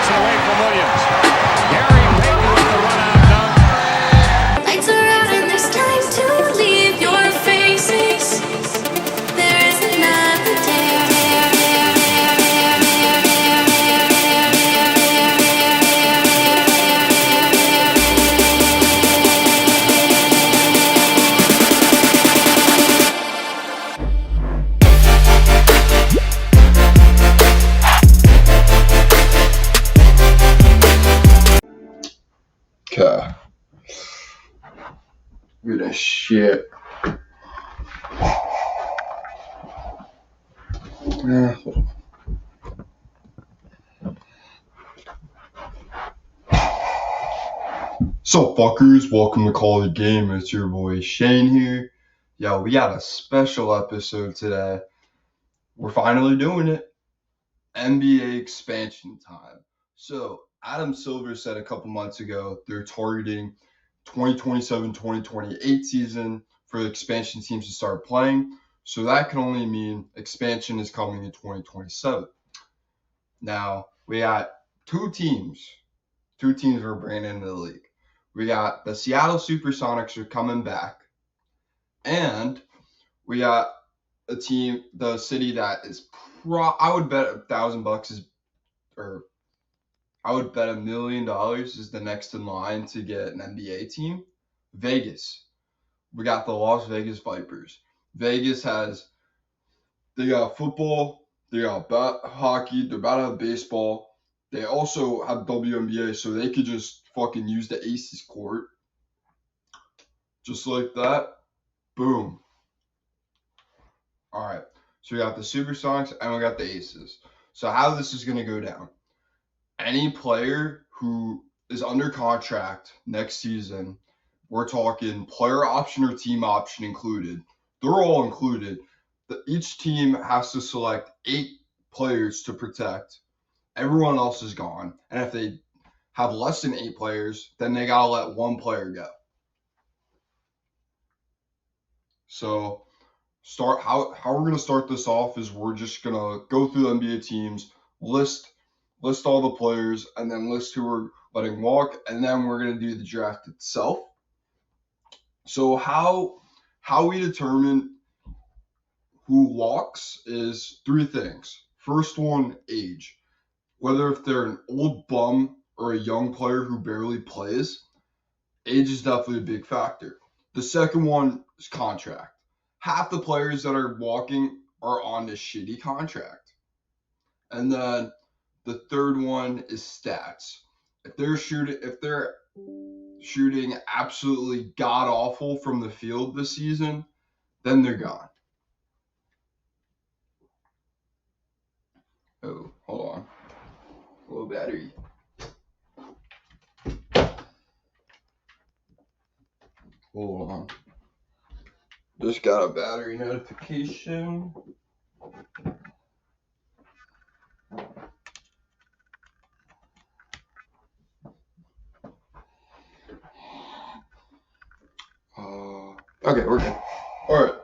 it away from Williams. Gary Payton with the run-out dunk. Lights are out and there's time to leave your faces. There is another day. Okay. Good as shit. So fuckers, welcome to Call the Game. It's your boy Shane here. Yo, we got a special episode today. We're finally doing it. NBA expansion time. So Adam Silver said a couple months ago they're targeting 2027-2028 season for the expansion teams to start playing. So that can only mean expansion is coming in 2027. Now, we got two teams we're bringing into the league. We got the Seattle Supersonics are coming back, and we got a team, the city that is I would bet $1,000 is, or I would bet $1 million is the next in line to get an NBA team. Vegas. We got the Las Vegas Vipers. Vegas they got football, they got hockey, they're about to have baseball. They also have WNBA, so they could just fucking use the Aces court. Just like that. Boom. All right. So we got the Supersonics and we got the Aces. So how this is going to go down. Any player who is under contract next season, we're talking player option or team option included. They're all included. Each team has to select 8 players to protect. Everyone else is gone. And if they have less than 8 players, then they got to let 1 player go. So how we're going to start this off is we're just going to go through the NBA teams, list all the players, and then list who we're letting walk, and then we're going to do the draft itself. So how we determine who walks is 3 things. First one, age. Whether if they're an old bum or a young player who barely plays, age is definitely a big factor. The second one is contract. Half the players that are walking are on this shitty contract. And then the third one is stats. If they're shooting absolutely god awful from the field this season, then they're gone. Oh, hold on. Low battery. Hold on. Just got a battery notification. Okay, we're good. All right.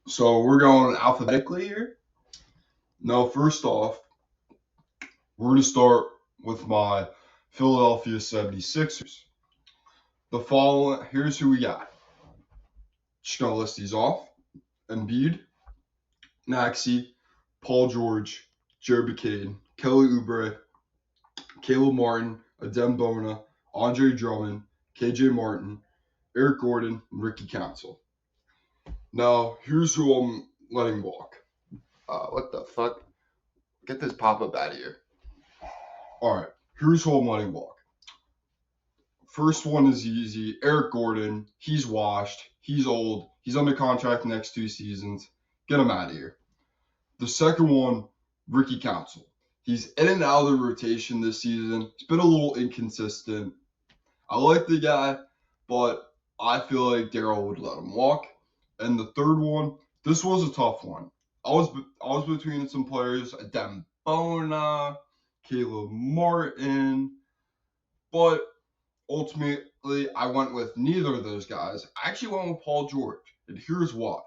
So we're going alphabetically here. Now, first off, we're going to start with my Philadelphia 76ers. Here's who we got. Just going to list these off. Embiid, Maxey, Paul George, Joe Bacade, Kelly Oubre, Caleb Martin, Adem Bona, Andre Drummond, KJ Martin, Eric Gordon, and Ricky Council. Now, here's who I'm letting walk. What the fuck? Get this pop-up out of here. Alright, here's who I'm letting walk. First one is easy. Eric Gordon. He's washed. He's old. He's under contract the next 2 seasons. Get him out of here. The second one, Ricky Council. He's in and out of the rotation this season. He's been a little inconsistent. I like the guy, but I feel like Daryl would let him walk. And the third one, this was a tough one. I was between some players, Adem Bona, Caleb Martin, but ultimately I went with neither of those guys. I actually went with Paul George, and here's why.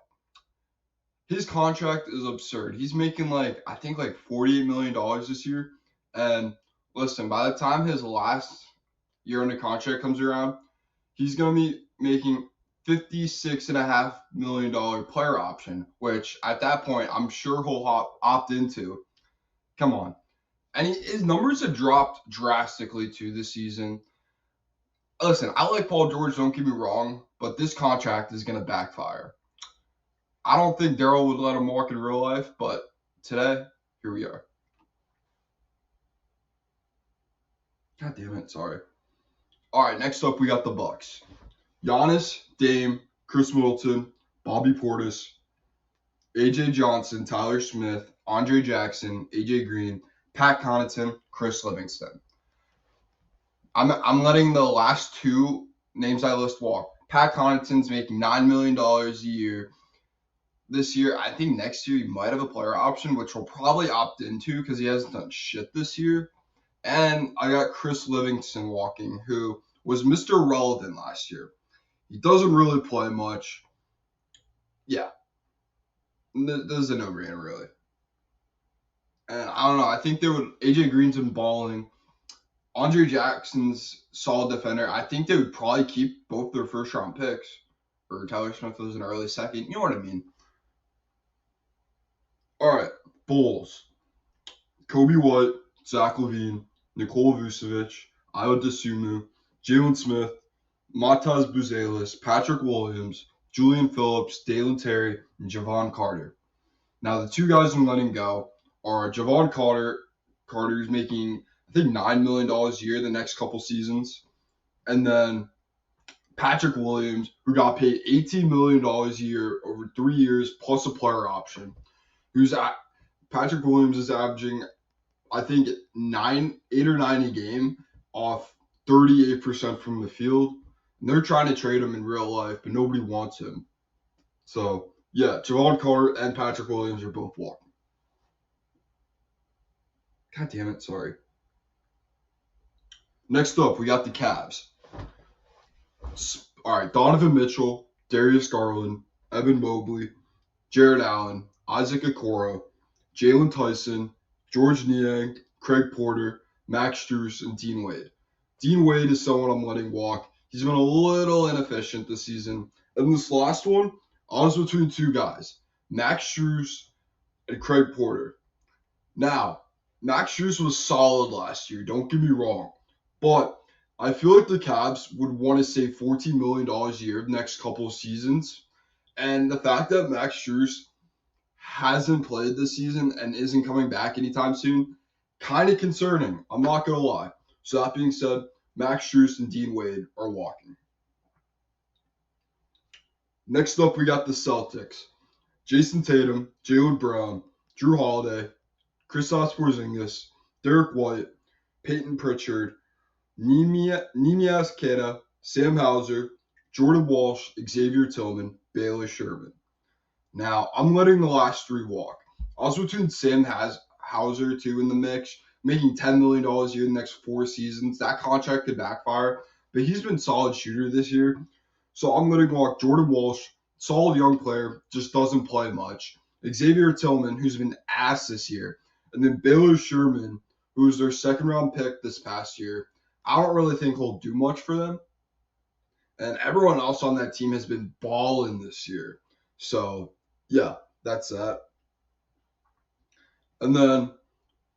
His contract is absurd. He's making I think $48 million this year. And listen, by the time his last year in the contract comes around, he's going to be making $56.5 million player option, which at that point, I'm sure he'll opt into. Come on. And his numbers have dropped drastically too this season. Listen, I like Paul George, don't get me wrong, but this contract is going to backfire. I don't think Daryl would let him walk in real life, but today, here we are. God damn it, sorry. All right, next up we got the Bucks. Giannis, Dame, Chris Middleton, Bobby Portis, AJ Johnson, Tyler Smith, Andre Jackson, AJ Green, Pat Connaughton, Chris Livingston. I'm letting the last two names I list walk. Pat Connaughton's making $9 million a year. This year, I think next year he might have a player option, which we'll probably opt into because he hasn't done shit this year. And I got Chris Livingston walking, who was Mr. Relevant last year. He doesn't really play much. Yeah. This is a no-brainer, really. And I don't know. I think AJ Green's been balling. Andre Jackson's solid defender. I think they would probably keep both their first-round picks. Or Tyler Smith was an early second. You know what I mean? All right. Bulls. Kobe White, Zach LaVine, Nikola Vucevic, Ayo Dosunmu, Jalen Smith, Matas Buzelis, Patrick Williams, Julian Phillips, Dalen Terry, and Javon Carter. Now, the two guys I'm letting go are Javon Carter, who's making, I think, $9 million a year the next couple seasons, and then Patrick Williams, who got paid $18 million a year over 3 years plus a player option. Patrick Williams is averaging, I think, 8 or 9 a game off 38% from the field. And they're trying to trade him in real life, but nobody wants him. So, yeah, Javon Carter and Patrick Williams are both walking. God damn it, sorry. Next up, we got the Cavs. All right, Donovan Mitchell, Darius Garland, Evan Mobley, Jared Allen, Isaac Okoro, Jalen Tyson, George Niang, Craig Porter, Max Strus, and Dean Wade. Dean Wade is someone I'm letting walk. He's been a little inefficient this season. And this last one, I was between two guys, Max Strus and Craig Porter. Now, Max Strus was solid last year, don't get me wrong. But I feel like the Cavs would want to save $14 million a year the next couple of seasons. And the fact that Max Strus hasn't played this season and isn't coming back anytime soon, kind of concerning. I'm not going to lie. So that being said, Max Strus and Dean Wade are walking. Next up, we got the Celtics. Jason Tatum, Jaylen Brown, Drew Holiday, Kristaps Porzingis, Derek White, Peyton Pritchard, Nimias Queta, Sam Hauser, Jordan Walsh, Xavier Tillman, Baylor Sherman. Now, I'm letting the last three walk. I was between Sam Hauser, too, in the mix, making $10 million a year in the next 4 seasons. That contract could backfire, but he's been a solid shooter this year. So I'm letting walk Jordan Walsh, solid young player, just doesn't play much. Xavier Tillman, who's been ass this year. And then Baylor Sherman, who was their second-round pick this past year. I don't really think he'll do much for them. And everyone else on that team has been balling this year. So, yeah, that's that. And then,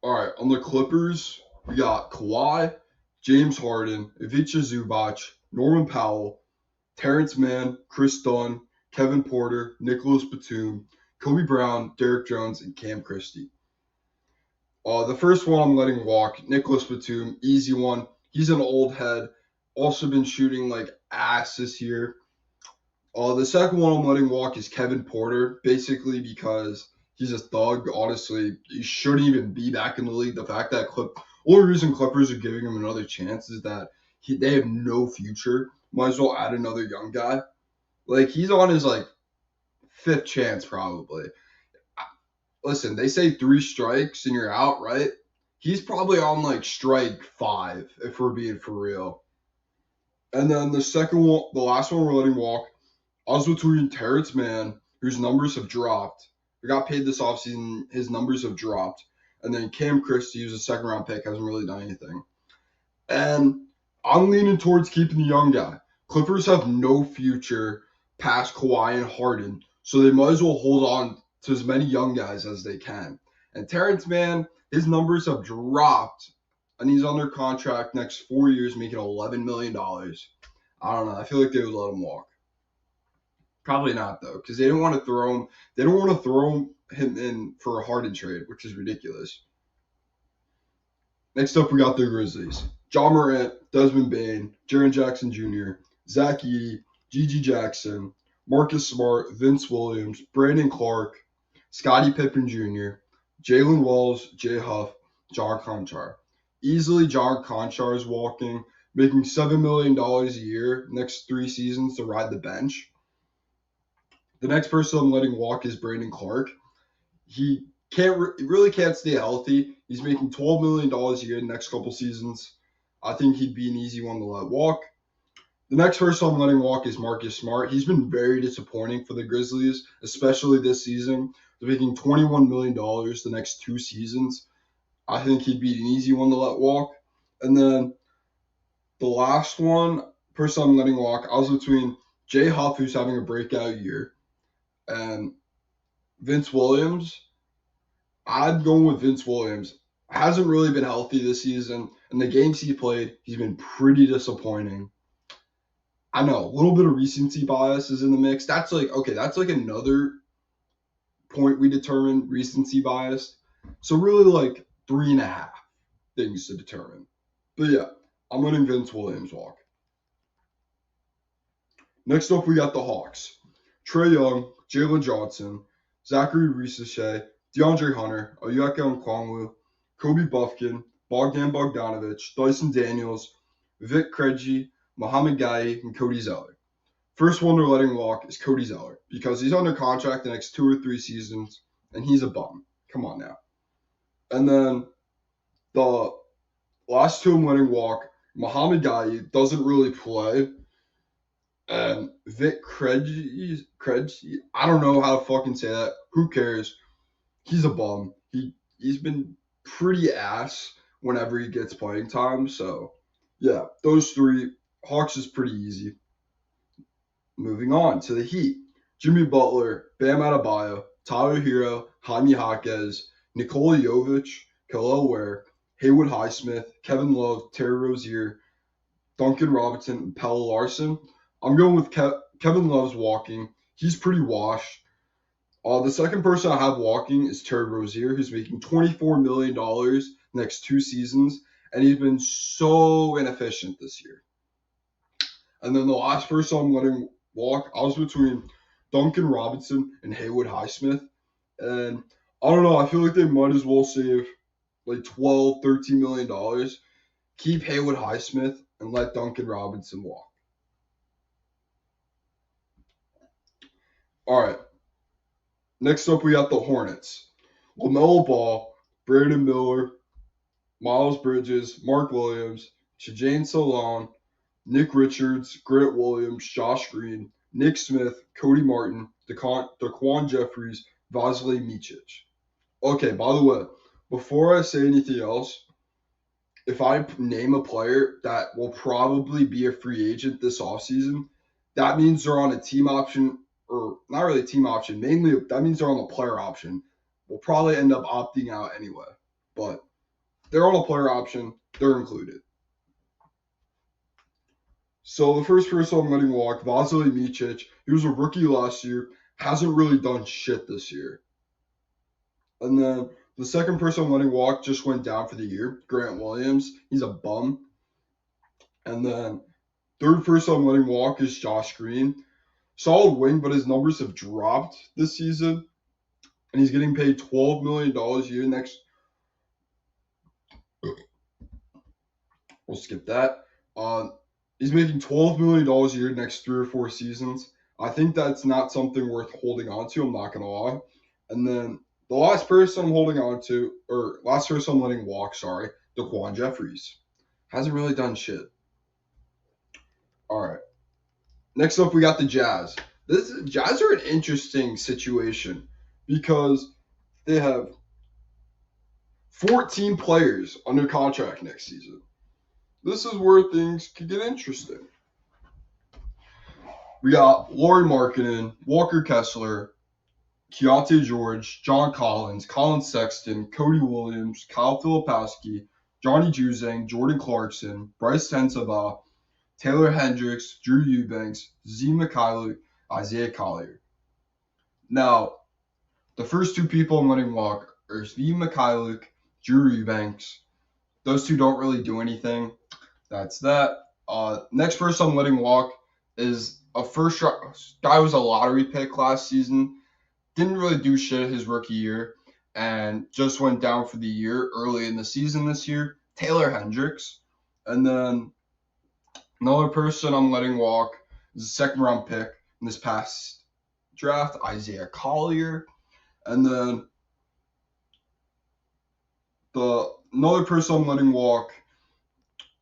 all right, on the Clippers, we got Kawhi, James Harden, Ivica Zubac, Norman Powell, Terrence Mann, Chris Dunn, Kevin Porter, Nicholas Batum, Kobe Brown, Derrick Jones, and Cam Christie. The first one I'm letting walk, Nicholas Batum, easy one. He's an old head, also been shooting like ass this year. The second one I'm letting walk is Kevin Porter, basically because he's a thug. Honestly, he shouldn't even be back in the league. The fact that only reason Clippers are giving him another chance is that they have no future. Might as well add another young guy. Like, he's on his, 5th chance probably. Listen, they say 3 strikes and you're out, right? He's probably on, strike 5, if we're being for real. And then the second one, the last one we're letting walk, I was between Terrence Mann, whose numbers have dropped. He got paid this offseason. His numbers have dropped. And then Cam Christie, who's a second-round pick, hasn't really done anything. And I'm leaning towards keeping the young guy. Clippers have no future past Kawhi and Harden, so they might as well hold on to as many young guys as they can. And Terrence Mann, his numbers have dropped, and he's under contract next 4 years, making $11 million. I don't know. I feel like they would let him walk. Probably not, though, because they don't want to throw him. They don't want to throw him in for a Harden trade, which is ridiculous. Next up, we got the Grizzlies. John Morant, Desmond Bane, Jaren Jackson Jr., Zach Edey, Gigi Jackson, Marcus Smart, Vince Williams, Brandon Clark, Scottie Pippen Jr., Jalen Wells, Jay Huff, John Conchar. Easily, John Conchar is walking, making $7 million a year next 3 seasons to ride the bench. The next person I'm letting walk is Brandon Clark. He really can't stay healthy. He's making $12 million a year in the next couple seasons. I think he'd be an easy one to let walk. The next person I'm letting walk is Marcus Smart. He's been very disappointing for the Grizzlies, especially this season. They're making $21 million the next 2 seasons. I think he'd be an easy one to let walk. And then the last person I'm letting walk, I was between Jay Huff, who's having a breakout year, and Vince Williams. I'd go with Vince Williams. Hasn't really been healthy this season. And the games he played, he's been pretty disappointing. I know, a little bit of recency bias is in the mix. That's like another point we determine recency bias. So really like 3.5 things to determine. But yeah, I'm letting Vince Williams walk. Next up, we got the Hawks. Trae Young, Jalen Johnson, Zachary Risichet, DeAndre Hunter, Oyeka Okongwu, Kobe Buffkin, Bogdan Bogdanovic, Dyson Daniels, Vic Krejci, Mohamed Gaye, and Cody Zeller. First one they're letting walk is Cody Zeller because he's under contract the next 2 or 3 seasons, and he's a bum. Come on now. And then the last 2 I'm letting walk, Mohamed Gaye doesn't really play, and Vic Krejci, I don't know how to fucking say that. Who cares? He's a bum. He's been pretty ass whenever he gets playing time. So, yeah, those 3. Hawks is pretty easy. Moving on to the Heat. Jimmy Butler, Bam Adebayo, Tyler Hero, Jaime Jaquez, Nikola Jovic, Kel'el Ware, Haywood Highsmith, Kevin Love, Terry Rozier, Duncan Robinson, and Pelle Larson. I'm going with Kevin Love's walking. He's pretty washed. The second person I have walking is Terry Rozier, who's making $24 million next 2 seasons, and he's been so inefficient this year. And then the last person I'm letting walk, I was between Duncan Robinson and Haywood Highsmith. And I don't know, I feel like they might as well save like $12, $13 million. Keep Haywood Highsmith and let Duncan Robinson walk. All right. Next up, we got the Hornets. LaMelo Ball, Brandon Miller, Miles Bridges, Mark Williams, Shajane Solon, Nick Richards, Grant Williams, Josh Green, Nick Smith, Cody Martin, Daquan Jeffries, Vasilij Micic. Okay, by the way, before I say anything else, if I name a player that will probably be a free agent this offseason, that means they're on a team option, or not really a team option, mainly that means they're on the player option. We'll probably end up opting out anyway, but they're on a player option, they're included. So the first person I'm letting walk, Vasilij Micic. He was a rookie last year, hasn't really done shit this year. And then the second person I'm letting walk just went down for the year, Grant Williams. He's a bum. And then third person I'm letting walk is Josh Green. Solid wing, but his numbers have dropped this season. And he's getting paid $12 million a year next. We'll skip that. He's making $12 million a year next 3 or 4 seasons. I think that's not something worth holding on to. I'm not going to lie. And then the last person I'm holding on to, or last person I'm letting walk, Daquan Jeffries. Hasn't really done shit. All right. Next up, we got the Jazz. Jazz are an interesting situation because they have 14 players under contract next season. This is where things could get interesting. We got Lauri Markkanen, Walker Kessler, Keontae George, John Collins, Colin Sexton, Cody Williams, Kyle Filipowski, Johnny Juzang, Jordan Clarkson, Bryce Tensava, Taylor Hendricks, Drew Eubanks, Z. Mikhailuk, Isaiah Collier. Now, the first two people I'm letting walk are Z. Mikhailuk, Drew Eubanks. Those two don't really do anything. That's that. Next person I'm letting walk is a first guy who was a lottery pick last season. Didn't really do shit his rookie year and just went down for the year early in the season this year. Taylor Hendricks. And then another person I'm letting walk is a second round pick in this past draft, Isaiah Collier. And then another person I'm letting walk,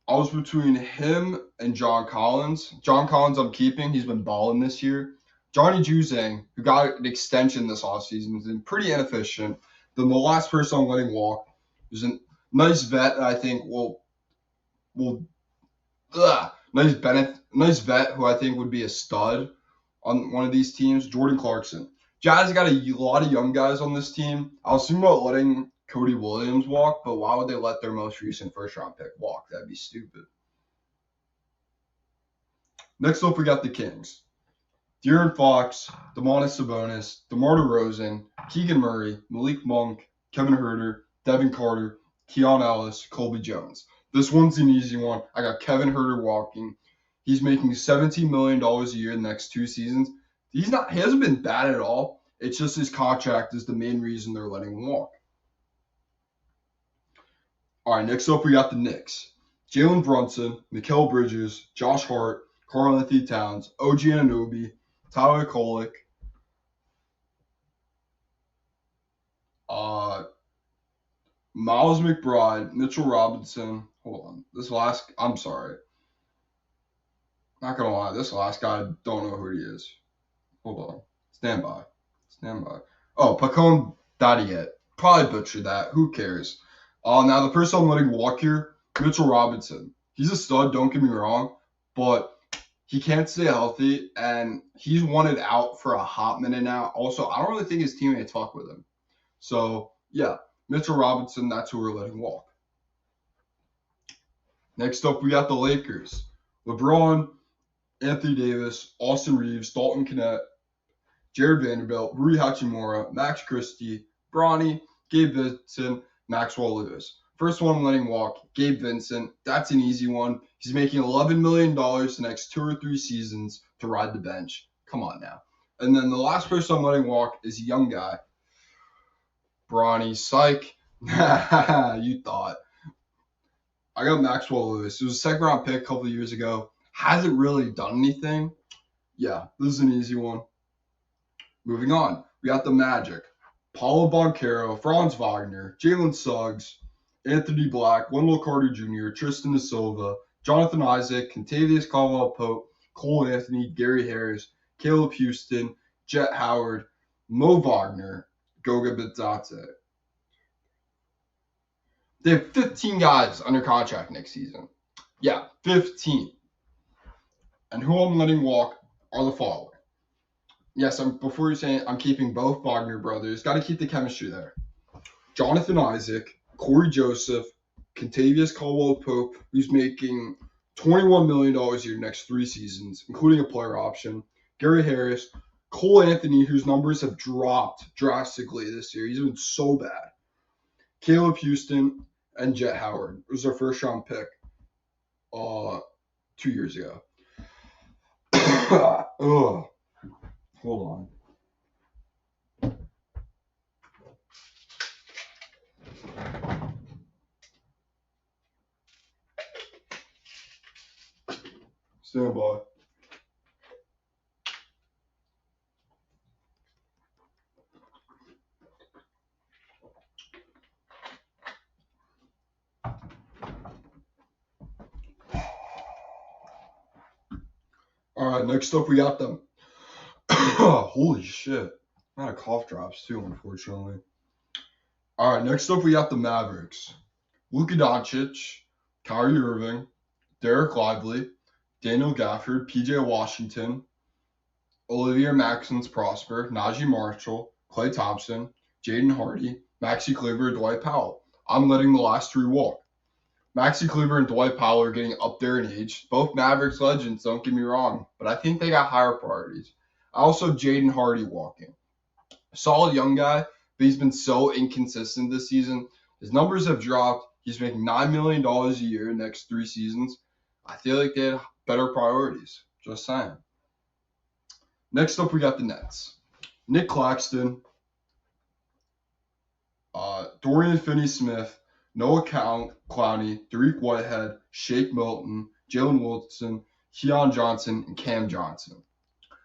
I was between him and John Collins. John Collins I'm keeping. He's been balling this year. Johnny Juzang, who got an extension this offseason, has been pretty inefficient. Then the last person I'm letting walk is a nice vet that I think nice vet who I think would be a stud on one of these teams, Jordan Clarkson. Jazz got a lot of young guys on this team. I was thinking about letting Cody Williams walk, but why would they let their most recent first-round pick walk? That'd be stupid. Next up, we got the Kings. De'Aaron Fox, Domantas Sabonis, DeMar DeRozan, Keegan Murray, Malik Monk, Kevin Huerter, Devin Carter, Keon Ellis, Colby Jones. This one's an easy one. I got Kevin Huerter walking. He's making $17 million a year in the next 2 seasons. He hasn't been bad at all. It's just his contract is the main reason they're letting him walk. All right, next up we got the Knicks. Jalen Brunson, Mikal Bridges, Josh Hart, Karl-Anthony Towns, OG Anunoby, Tyler Kolek, Miles McBride, Mitchell Robinson. Hold on. I'm sorry. Not going to lie. This last guy, I don't know who he is. Hold on. Stand by. Oh, Pacone Dadiet. Probably butchered that. Who cares? Now, the person I'm letting walk here, Mitchell Robinson. He's a stud, don't get me wrong, but he can't stay healthy, and he's wanted out for a hot minute now. Also, I don't really think his teammates fuck with him. So, yeah, Mitchell Robinson, that's who we're letting walk. Next up, we got the Lakers. LeBron, Anthony Davis, Austin Reeves, Dalton Knecht, Jared Vanderbilt, Rui Hachimura, Max Christie, Bronny, Gabe Vincent, Maxwell Lewis. First one I'm letting walk, Gabe Vincent. That's an easy one. He's making $11 million the next 2 or 3 seasons to ride the bench. Come on now. And then the last person I'm letting walk is a young guy, Bronny. Psych. You thought. I got Maxwell Lewis. It was a second-round pick a couple of years ago. Hasn't really done anything. Yeah, this is an easy one. Moving on. We got the Magic. Paulo Banchero, Franz Wagner, Jalen Suggs, Anthony Black, Wendell Carter Jr., Tristan da Silva, Jonathan Isaac, Kentavious Caldwell-Pope, Cole Anthony, Gary Harris, Caleb Houston, Jet Howard, Mo Wagner, Goga Bitadze. They have 15 guys under contract next season. Yeah, 15. And who I'm letting walk are the following. Yes, before you're saying I'm keeping both Wagner brothers, got to keep the chemistry there. Jonathan Isaac, Corey Joseph, Kentavious Caldwell-Pope, who's making $21 million a year next 3 seasons, including a player option. Gary Harris, Cole Anthony, whose numbers have dropped drastically this year. He's been so bad. Caleb Houston, and Jet Howard. It was their first-round pick 2 years ago. Ugh. Hold on. Stand by. All right, next up we got them. Holy shit. Not a cough drops too, unfortunately. All right, next up we got the Mavericks. Luka Doncic, Kyrie Irving, Derek Lively, Daniel Gafford, PJ Washington, Olivier Maxence Prosper, Najee Marshall, Klay Thompson, Jaden Hardy, Maxi Kleber, Dwight Powell. I'm letting the last three walk. Maxi Kleber and Dwight Powell are getting up there in age. Both Mavericks legends, don't get me wrong, but I think they got higher priorities. I also have Jaden Hardy walking. Solid young guy, but he's been so inconsistent this season. His numbers have dropped. He's making $9 million a year next 3 seasons. I feel like they had better priorities. Just saying. Next up, we got the Nets. Nick Claxton, Dorian Finney-Smith, Noah Clowney, Dariq Whitehead, Shake Milton, Jalen Wilson, Keon Johnson, and Cam Johnson.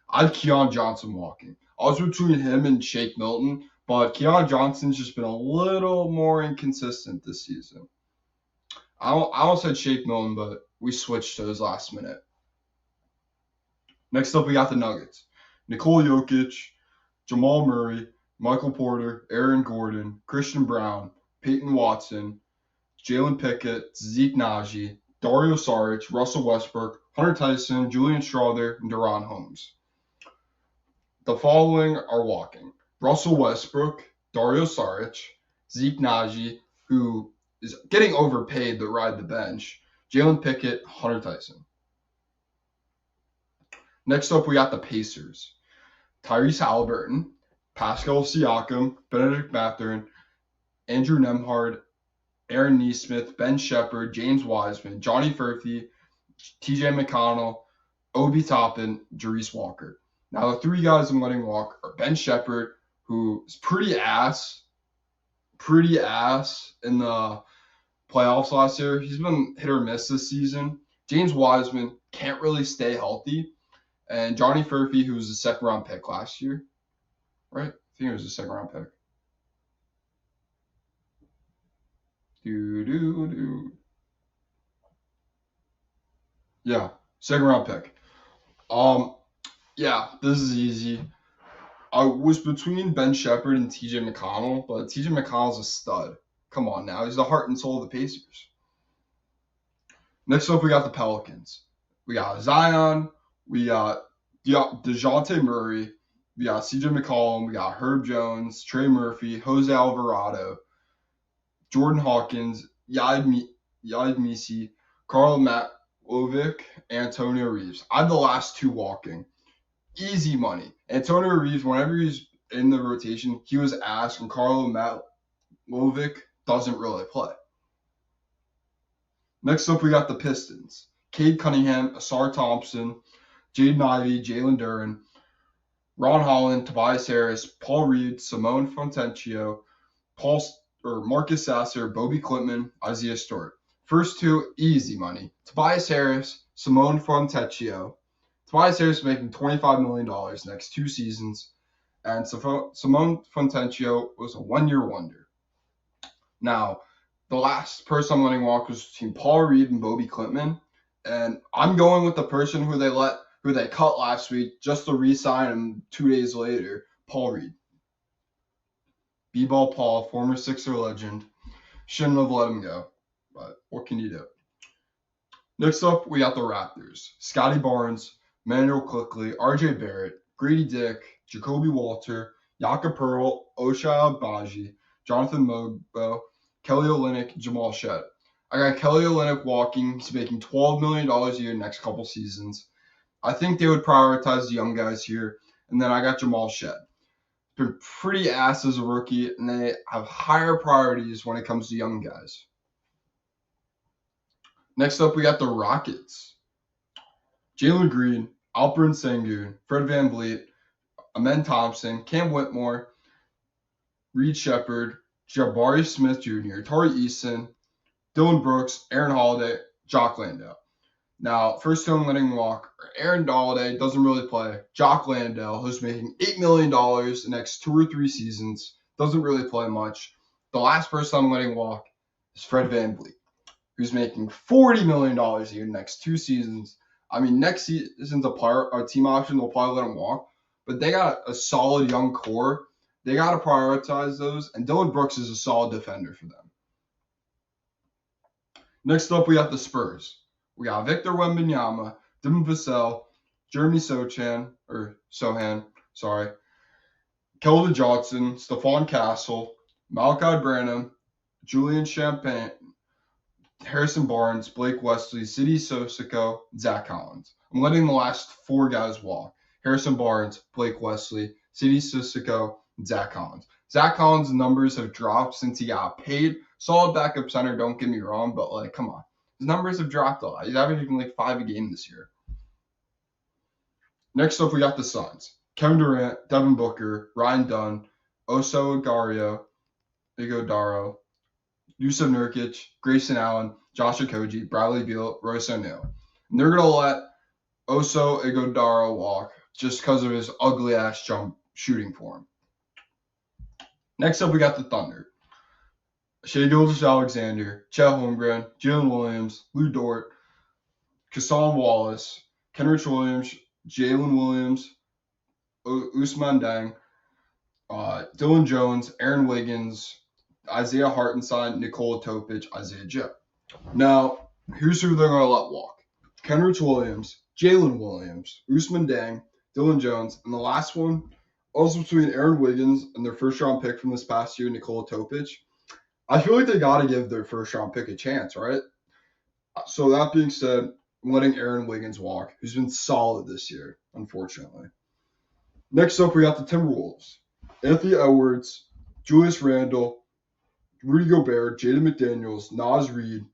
I have Keon Johnson walking. I was between him and Shake Milton, but Keon Johnson's just been a little more inconsistent this season. I almost said Shake Milton, but we switched those last minute. Next up, we got the Nuggets. Nikola Jokic, Jamal Murray, Michael Porter, Aaron Gordon, Christian Brown, Peyton Watson, Jalen Pickett, Zeke Naji, Dario Saric, Russell Westbrook, Hunter Tyson, Julian Strawther, and Deron Holmes. The following are walking. Russell Westbrook, Dario Saric, Zeke Naji, who is getting overpaid but ride the bench, Jalen Pickett, Hunter Tyson. Next up, we got the Pacers. Tyrese Halliburton, Pascal Siakam, Benedict Mathurin, Andrew Nembhard, Aaron Nesmith, Ben Shepherd, James Wiseman, Johnny Furphy, TJ McConnell, Obi Toppin, Jarice Walker. Now, the 3 guys I'm letting walk are Ben Shepherd, who is pretty ass in the playoffs last year. He's been hit or miss this season. James Wiseman can't really stay healthy. And Johnny Furphy, who was a second-round pick last year, right? I think it was a second-round pick. Yeah, second-round pick. Yeah, this is easy. I was between Ben Shepherd and TJ McConnell, but TJ McConnell's a stud. Come on now, he's the heart and soul of the Pacers. Next up, we got the Pelicans. We got Zion. We got DeJounte Murray. We got CJ McCollum. We got Herb Jones, Trey Murphy, Jose Alvarado, Jordan Hawkins, Yaid Misi, Karl Matlovic, Antonio Reeves. I have the last 2 walking. Easy money. Antonio Reeves, whenever he's in the rotation, he was asked, and Karl Matlovic doesn't really play. Next up, we got the Pistons. Cade Cunningham, Asar Thompson, Jaden Ivey, Jalen Duren, Ron Holland, Tobias Harris, Paul Reed, Simone Fontecchio, Marcus Sasser, Bobby Klitman, Isaiah Stewart. First 2, easy money. Tobias Harris, Simone Fontecchio. Tobias Harris is making $25 million next 2 seasons, and Simone Fontecchio was a 1-year wonder. Now, the last person I'm letting walk was between Paul Reed and Bobby Klitman, and I'm going with the person who they cut last week just to re-sign him 2 days later, Paul Reed. B-ball Paul, former Sixer legend, shouldn't have let him go, but what can you do? Next up, we got the Raptors. Scotty Barnes, Manuel Quickley, RJ Barrett, Grady Dick, Jacoby Walter, Jakob Pearl, Ochai Agbaji, Jonathan Mogbo, Kelly Olynyk, Jamal Shead. I got Kelly Olynyk walking. He's making $12 million a year next couple seasons. I think they would prioritize the young guys here. And then I got Jamal Shead. Been pretty ass as a rookie, and they have higher priorities when it comes to young guys. Next up, we got the Rockets. Jalen Green, Alperen Sengun, Fred VanVleet, Amen Thompson, Cam Whitmore, Reed Shepard, Jabari Smith Jr., Tari Eason, Dylan Brooks, Aaron Holiday, Jock Landale. Now, first 2 I'm letting walk. Aaron Holiday doesn't really play. Jock Landale, who's making $8 million the next 2 or 3 seasons, doesn't really play much. The last person I'm letting walk is Fred VanVleet, who's making $40 million a year the next 2 seasons. I mean, next season's a team option. They'll probably let him walk. But they got a solid young core They got to prioritize those, and Dylan Brooks is a solid defender for them. Next up, we got the Spurs. We got Victor Wembanyama, Devin Vassell, Jeremy Sohan, Keldon Johnson, Stephon Castle, Malachi Branham, Julian Champagne, Harrison Barnes, Blake Wesley, Sidi Sosiko, Zach Collins. I'm letting the last 4 guys walk. Harrison Barnes, Blake Wesley, Sidi Sosiko, and Zach Collins. Zach Collins' numbers have dropped since he got paid. Solid backup center, don't get me wrong, but come on. His numbers have dropped a lot. He's averaging 5 a game this year. Next up, we got the Suns. Kevin Durant, Devin Booker, Ryan Dunn, Oso Ighodaro, Yusuf Nurkic, Grayson Allen, Josh Okogie, Bradley Beal, Royce O'Neal. And they're going to let Oso Ighodaro walk just because of his ugly-ass jump shooting form. Next up, we got the Thunder. Shai Gilgeous-Alexander, Chet Holmgren, Jalen Williams, Lou Dort, Kassan Wallace, Kenrich Williams, Jalen Williams, Ousmane Dieng, Dylan Jones, Aaron Wiggins, Isaiah Hartenstein, Nikola Topic, Isaiah Joe. Now, here's who they're going to let walk. Kenrich Williams, Jalen Williams, Ousmane Dieng, Dylan Jones, and the last one, also between Aaron Wiggins and their first-round pick from this past year, Nikola Topic. I feel like they got to give their first-round pick a chance, right? So that being said, I'm letting Aaron Wiggins walk, who's been solid this year, unfortunately. Next up, we got the Timberwolves. Anthony Edwards, Julius Randle, Rudy Gobert, Jaden McDaniels, Naz Reid,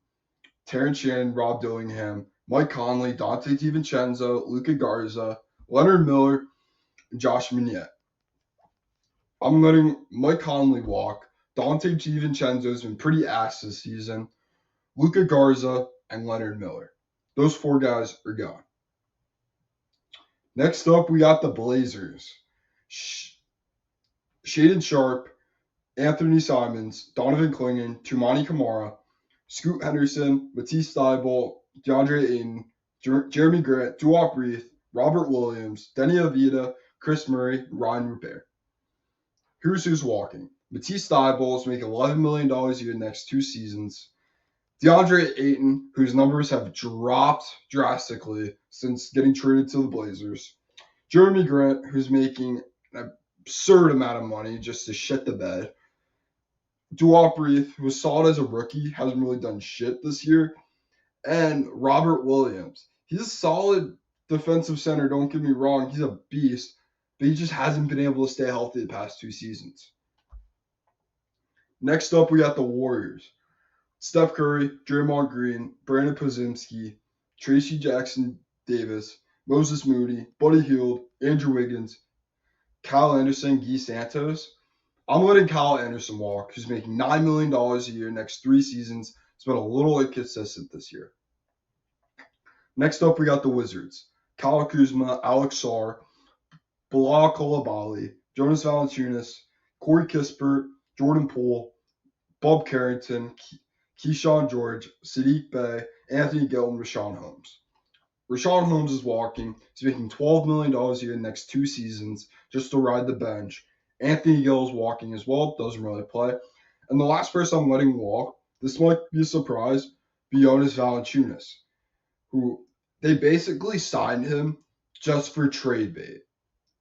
Terrence Shannon, Rob Dillingham, Mike Conley, Dante DiVincenzo, Luka Garza, Leonard Miller, and Josh Minette. I'm letting Mike Conley walk. Dante DiVincenzo has been pretty ass this season. Luka Garza and Leonard Miller. Those 4 guys are gone. Next up, we got the Blazers. Shaedon Sharpe, Anthony Simons, Donovan Clingan, Tumani Kamara, Scoot Henderson, Matisse Thybulle, DeAndre Ayton, Jeremy Grant, Duop Reith, Robert Williams, Denny Avdija, Chris Murray, and Ryan Rupert. Here's who's walking. Matisse Thybulle is making $11 million a year next 2 seasons. DeAndre Ayton, whose numbers have dropped drastically since getting traded to the Blazers. Jeremy Grant, who's making an absurd amount of money just to shit the bed. Duop Reith, who was solid as a rookie, hasn't really done shit this year. And Robert Williams. He's a solid defensive center, don't get me wrong. He's a beast, but he just hasn't been able to stay healthy the past 2 seasons. Next up, we got the Warriors. Steph Curry, Draymond Green, Brandon Podziemski, Tracy Jackson Davis, Moses Moody, Buddy Hield, Andrew Wiggins, Kyle Anderson, Guy Santos. I'm letting Kyle Anderson walk, who's making $9 million a year next 3 seasons. It's been a little inconsistent this year. Next up, we got the Wizards. Kyle Kuzma, Alex Sarr, Bilal Coulibaly, Jonas Valanciunas, Corey Kispert, Jordan Poole, Bob Carrington, Keyshawn George, Sadiq Bey, Anthony Gilton, Rashawn Holmes. Rashawn Holmes is walking. He's making $12 million a year in the next 2 seasons just to ride the bench. Anthony Gill is walking as well. Doesn't really play. And the last person I'm letting walk, this might be a surprise, Jonas Valanciunas, who they basically signed him just for trade bait.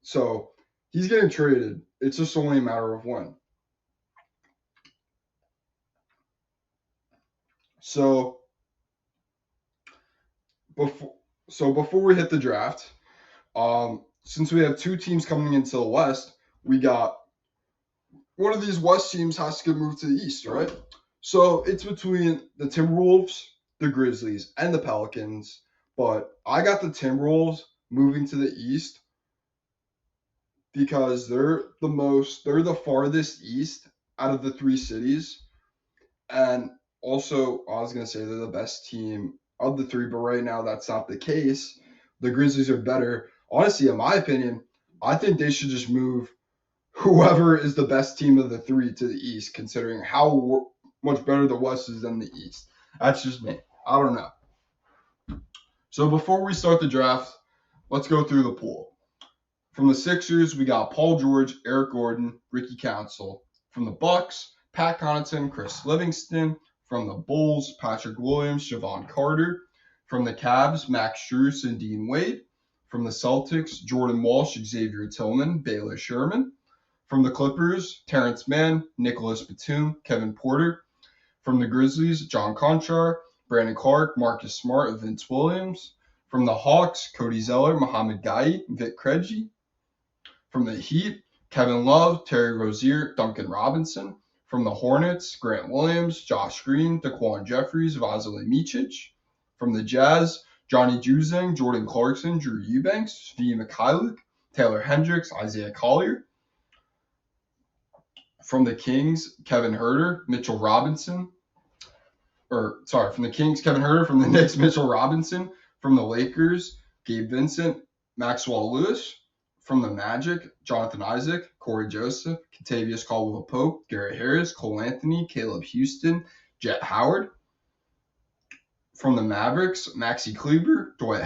So he's getting traded. It's just only a matter of when. So before we hit the draft, since we have 2 teams coming into the West, we got one of these West teams has to get moved to the East, right? So it's between the Timberwolves, the Grizzlies, and the Pelicans. But I got the Timberwolves moving to the East because they're the farthest east out of the 3 cities. And also, I was going to say they're the best team of the 3, but right now that's not the case. The Grizzlies are better. Honestly, in my opinion, I think they should just move whoever is the best team of the 3 to the East, considering how much better the West is than the East. That's just me. I don't know. So before we start the draft, let's go through the pool. From the Sixers, we got Paul George, Eric Gordon, Ricky Council. From the Bucks, Pat Connaughton, Chris Livingston. From the Bulls, Patrick Williams, Javon Carter. From the Cavs, Max Strus and Dean Wade. From the Celtics, Jordan Walsh, Xavier Tillman, Baylor Sherman. From the Clippers, Terrence Mann, Nicholas Batum, Kevin Porter. From the Grizzlies, John Conchar, Brandon Clark, Marcus Smart, Vince Williams. From the Hawks, Cody Zeller, Mohamed Gai, Vic Krejci. From the Heat, Kevin Love, Terry Rozier, Duncan Robinson. From the Hornets, Grant Williams, Josh Green, Daquan Jeffries, Vasily Micic. From the Jazz, Johnny Juzang, Jordan Clarkson, Drew Eubanks, V. Mikhailuk, Taylor Hendricks, Isaiah Collier. From the Kings, Kevin Huerter, Mitchell Robinson. From the Kings, Kevin Huerter. From the Knicks, Mitchell Robinson. From the Lakers, Gabe Vincent, Maxwell Lewis. From the Magic, Jonathan Isaac, Corey Joseph, Kentavious Caldwell-Pope, Gary Harris, Cole Anthony, Caleb Houston, Jet Howard. From the Mavericks, Maxi Kleber, Dwight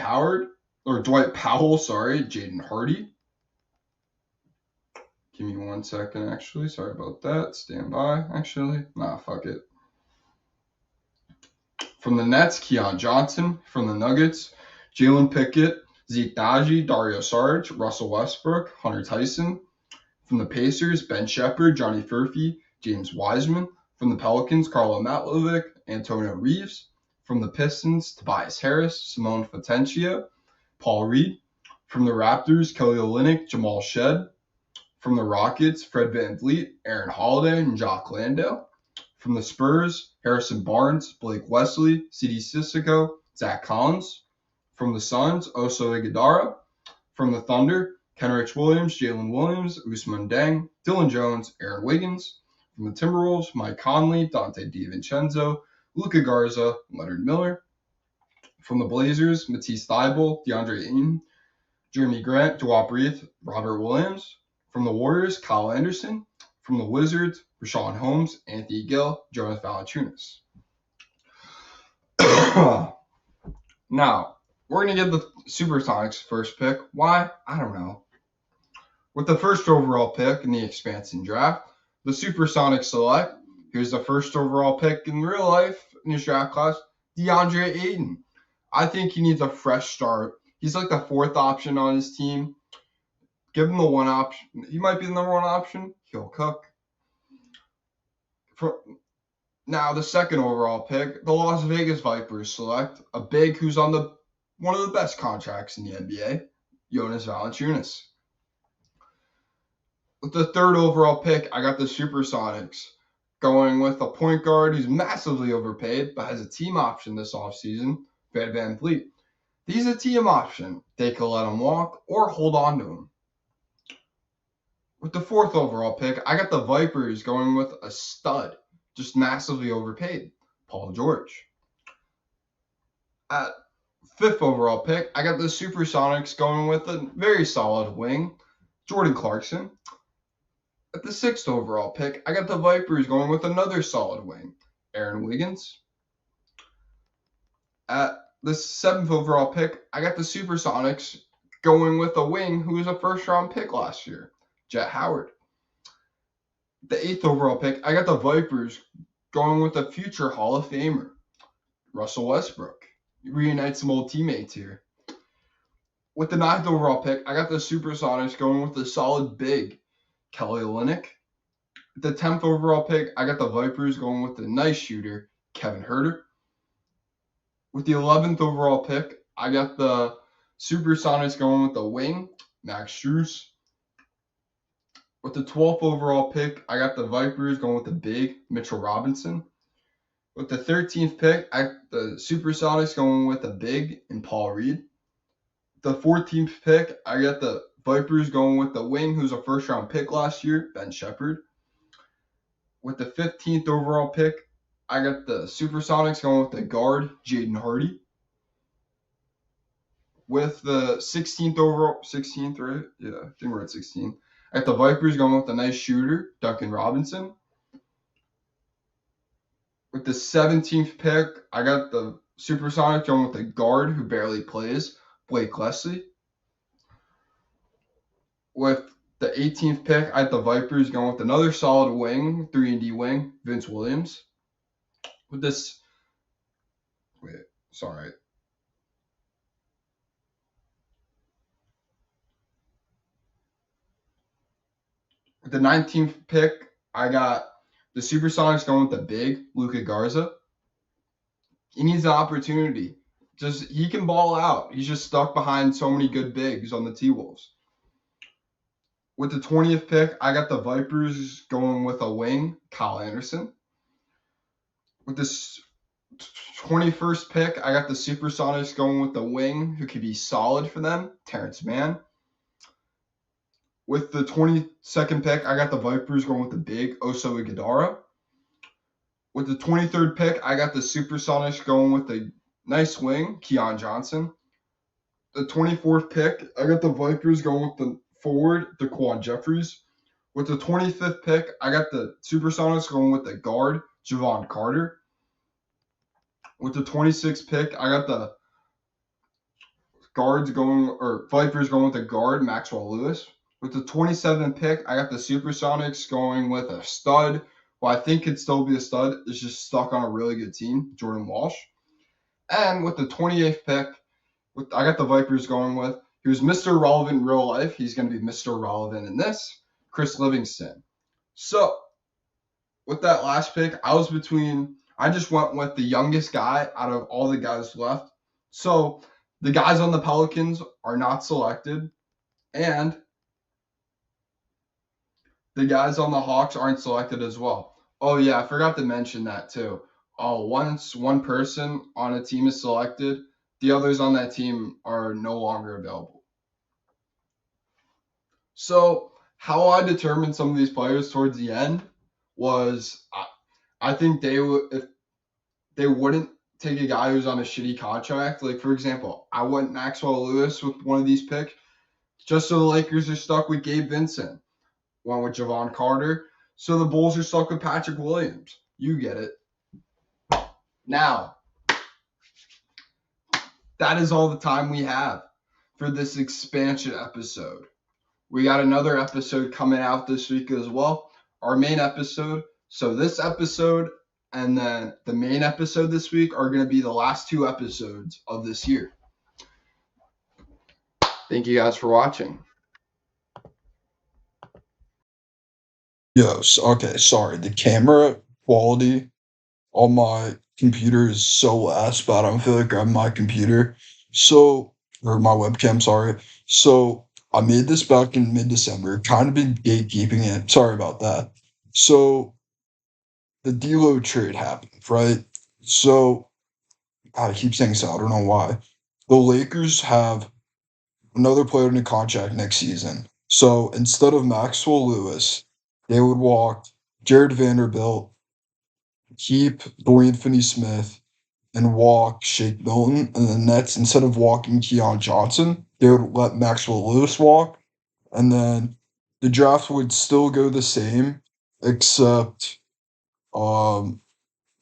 Powell, Jaden Hardy. Give me 1 second, actually. Sorry about that. Stand by, actually. Nah, fuck it. From the Nets, Keon Johnson. From the Nuggets, Jalen Pickett, Zeke Naji, Dario Saric, Russell Westbrook, Hunter Tyson. From the Pacers, Ben Shepherd, Johnny Furphy, James Wiseman. From the Pelicans, Karlo Matlovic, Antonio Reeves. From the Pistons, Tobias Harris, Simone Potencia, Paul Reed. From the Raptors, Kelly Olynyk, Jamal Shed. From the Rockets, Fred VanVleet, Aaron Holiday, and Jock Landale. From the Spurs, Harrison Barnes, Blake Wesley, C.D. Sissoko, Zach Collins. From the Suns, Oso Iguodala. From the Thunder, Kenrich Williams, Jalen Williams, Ousmane Deng, Dylan Jones, Aaron Wiggins. From the Timberwolves, Mike Conley, Dante DiVincenzo, Luka Garza, Leonard Miller. From the Blazers, Matisse Thybulle, DeAndre Ayton, Jeremy Grant, Dewap Reith, Robert Williams. From the Warriors, Kyle Anderson. From the Wizards, Rashawn Holmes, Anthony Gill, Jonas Valanciunas. Now, we're going to give the Supersonics first pick. Why? I don't know. With the first overall pick in the expansion draft, the Supersonics select, here's the first overall pick in real life in his draft class, DeAndre Ayton. I think he needs a fresh start. He's like the fourth option on his team. Give him the one option. He might be the number one option. He'll cook. Now, the second overall pick, the Las Vegas Vipers select a big who's on one of the best contracts in the NBA, Jonas Valanciunas. With the third overall pick, I got the Supersonics going with a point guard who's massively overpaid but has a team option this offseason, Fred VanVleet. He's a team option. They could let him walk or hold on to him. With the fourth overall pick, I got the Vipers going with a stud, just massively overpaid, Paul George. At fifth overall pick, I got the Supersonics going with a very solid wing, Jordan Clarkson. At the sixth overall pick, I got the Vipers going with another solid wing, Aaron Wiggins. At the seventh overall pick, I got the Supersonics going with a wing who was a first-round pick last year, Jet Howard. The eighth overall pick, I got the Vipers going with a future Hall of Famer, Russell Westbrook. Reunite some old teammates here. With the ninth overall pick, I got the Supersonics going with a solid big, Kelly Olynyk. The 10th overall pick, I got the Vipers going with a nice shooter, Kevin Huerter. With the 11th overall pick, I got the Supersonics going with the wing, Max Strus. With the 12th overall pick, I got the Vipers going with the big, Mitchell Robinson. With the 13th pick, I got the Supersonics going with the big and Paul Reed. The 14th pick, I got the Vipers going with the wing, who's a first-round pick last year, Ben Shepherd. With the 15th overall pick, I got the Supersonics going with the guard, Jaden Hardy. With the 16th, right? Yeah, I think we're at 16. I got the Vipers going with a nice shooter, Duncan Robinson. With the 17th pick, I got the Supersonics going with the guard who barely plays, Blake Wesley. With the 18th pick, I had the Vipers going with another solid wing, 3-and-D wing, Vince Williams. With this, wait, sorry. With the 19th pick, I got the Supersonics going with the big, Luka Garza. He needs an opportunity. He can ball out. He's just stuck behind so many good bigs on the T-Wolves. With the 20th pick, I got the Vipers going with a wing, Kyle Anderson. With this 21st pick, I got the Supersonics going with the wing who could be solid for them, Terrence Mann. With the 22nd pick, I got the Vipers going with the big, Oso Iguodala. With the 23rd pick, I got the Supersonics going with a nice wing, Keon Johnson. The 24th pick, I got the Vipers going with the forward, DeQuan Jeffries. With the 25th pick, I got the Supersonics going with the guard, Javon Carter. With the 26th pick, I got the Vipers going with the guard, Maxwell Lewis. With the 27th pick, I got the Supersonics going with a stud, who I think could still be a stud, is just stuck on a really good team, Jordan Walsh. And with the 28th pick, I got the Vipers going with, he was Mr. Relevant in real life. He's going to be Mr. Relevant in this, Chris Livingston. So, with that last pick, I just went with the youngest guy out of all the guys left. So, the guys on the Pelicans are not selected, and the guys on the Hawks aren't selected as well. Oh, yeah, I forgot to mention that too. Once one person on a team is selected, the others on that team are no longer available. So, how I determined some of these players towards the end was I think if they wouldn't take a guy who's on a shitty contract. Like, for example, I went Maxwell Lewis with one of these picks just so the Lakers are stuck with Gabe Vincent. Went with Javon Carter. So the Bulls are stuck with Patrick Williams. You get it. Now, that is all the time we have for this expansion episode. We got another episode coming out this week as well. Our main episode. So this episode and then the main episode this week are going to be the last two episodes of this year. Thank you guys for watching. Yes, okay, sorry. The camera quality on my computer is so ass bad. I don't feel like grabbing my computer. Or my webcam, sorry. So, I made this back in mid-December, kind of been gatekeeping it. Sorry about that. So, the D'Lo trade happened, right? So, I keep saying so. I don't know why. The Lakers have another player in a contract next season. So instead of Maxwell Lewis, they would walk Jared Vanderbilt, keep Dorian Finney-Smith, and walk Shake Milton. And the Nets, instead of walking Keon Johnson, they would let Maxwell Lewis walk. And then the draft would still go the same, except what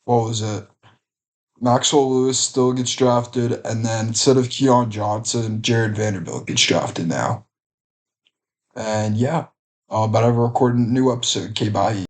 was it? Maxwell Lewis still gets drafted, and then instead of Keon Johnson, Jared Vanderbilt gets drafted now. And yeah, but I've recorded a new episode. Okay, bye.